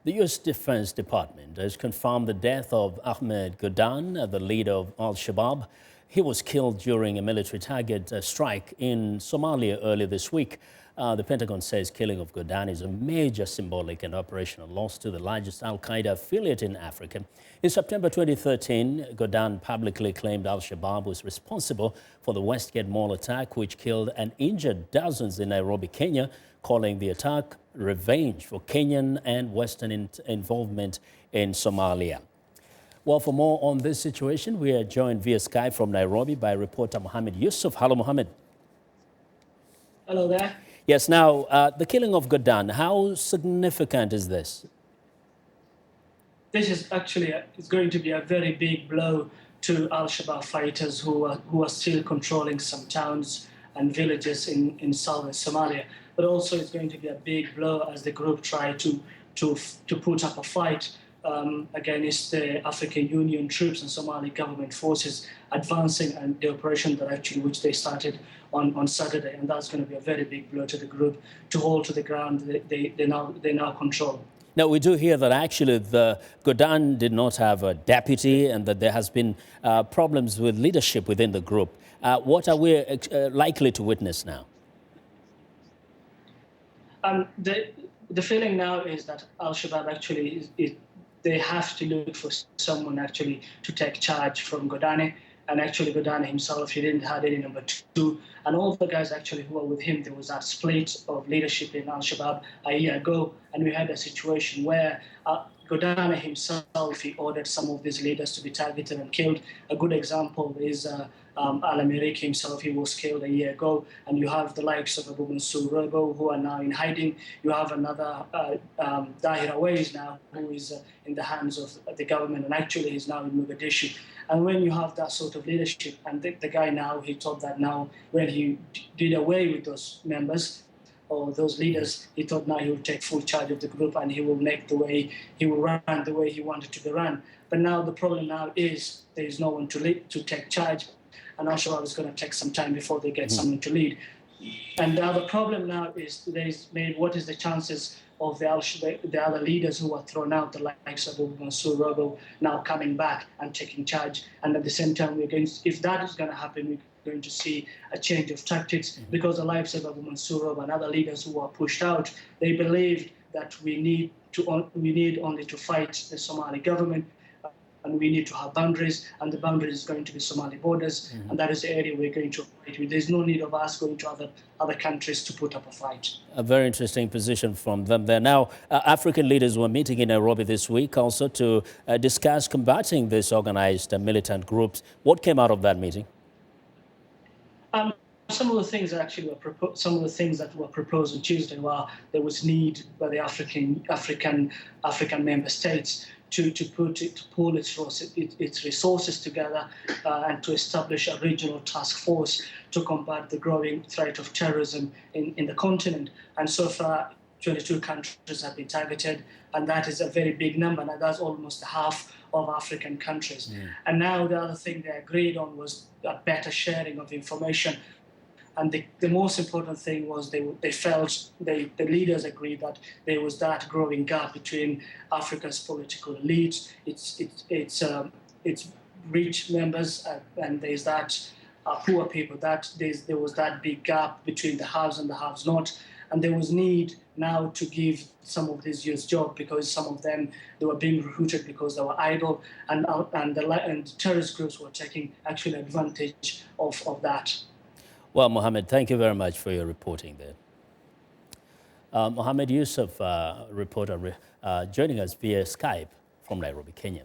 The U.S. Defense Department has confirmed the death of Ahmed Godane, the leader of Al-Shabaab. He was killed during a military target strike in Somalia earlier this week. The Pentagon says killing of Godane is a major symbolic and operational loss to the largest al-Qaeda affiliate in Africa. In September 2013, Godane publicly claimed Al-Shabaab was responsible for the Westgate Mall attack, which killed and injured dozens in Nairobi, Kenya, calling the attack revenge for Kenyan and Western involvement in Somalia. Well, for more on this situation, we are joined via Skype from Nairobi by reporter Mahammed Yusuf. Hello, Mohammed. Hello there. Yes, now, the killing of Godane, how significant is this? This is actually it's going to be a very big blow to Al-Shabaab fighters who are still controlling some towns and villages in southern Somalia. But also it's going to be a big blow as the group try to put up a fight against the African Union troops and Somali government forces advancing and the operation that actually which they started on Saturday, and that's going to be a very big blow to the group to hold to the ground they now control. Now, we do hear that actually the Godane did not have a deputy and that there has been problems with leadership within the group. What are we likely to witness now? The feeling now is that Al-Shabaab actually they have to look for someone actually to take charge from Godane. And actually Godane himself, he didn't have any number two. And all the guys actually who were with him, there was that split of leadership in Al-Shabaab a year ago. And we had a situation where Godane himself, he ordered some of these leaders to be targeted and killed. A good example is Al-Amerik himself, he was killed a year ago. And you have the likes of Abu Mansur Robo, who are now in hiding. You have another Dahir Awais now, who is in the hands of the government, and actually he's now in Mogadishu. And when you have that sort of leadership, and the guy now, he thought that now when he did away with those members, or those leaders, he thought now he will take full charge of the group and he will run the way he wanted to be run. But now the problem now is there is no one to take charge, and Al-Shabaab is going to take some time before they get someone to lead. And now the problem now is what is the chances of the other leaders who were thrown out, the likes of Abu Mansur Robo, now coming back and taking charge. And at the same time, if that is going to happen, we're going to see a change of tactics, because the likes of Abu Mansur Robo and other leaders who were pushed out, they believed that we need only to fight the Somali government, and we need to have boundaries, and the boundaries is going to be Somali borders, and that is the area we're going to fight with. There's no need of us going to other countries to put up a fight. A very interesting position from them there. Now, African leaders were meeting in Nairobi this week also to discuss combating these organized militant groups. What came out of that meeting? Some of the things that actually were proposed on Tuesday were there was need by the African member states to pool its resources together and to establish a regional task force to combat the growing threat of terrorism in the continent. And so far, 22 countries have been targeted, and that is a very big number, and that's almost half of African countries. And now the other thing they agreed on was a better sharing of information. And the most important thing was the leaders agreed that there was that growing gap between Africa's political elites, its rich members, and there's that poor people. There was that big gap between the haves and the haves not, and there was need now to give some of these youth jobs, because some of them, they were being recruited because they were idle, and terrorist groups were taking actual advantage of that. Well, Mohammed, thank you very much for your reporting there. Mahammed Yusuf, reporter, joining us via Skype from Nairobi, Kenya.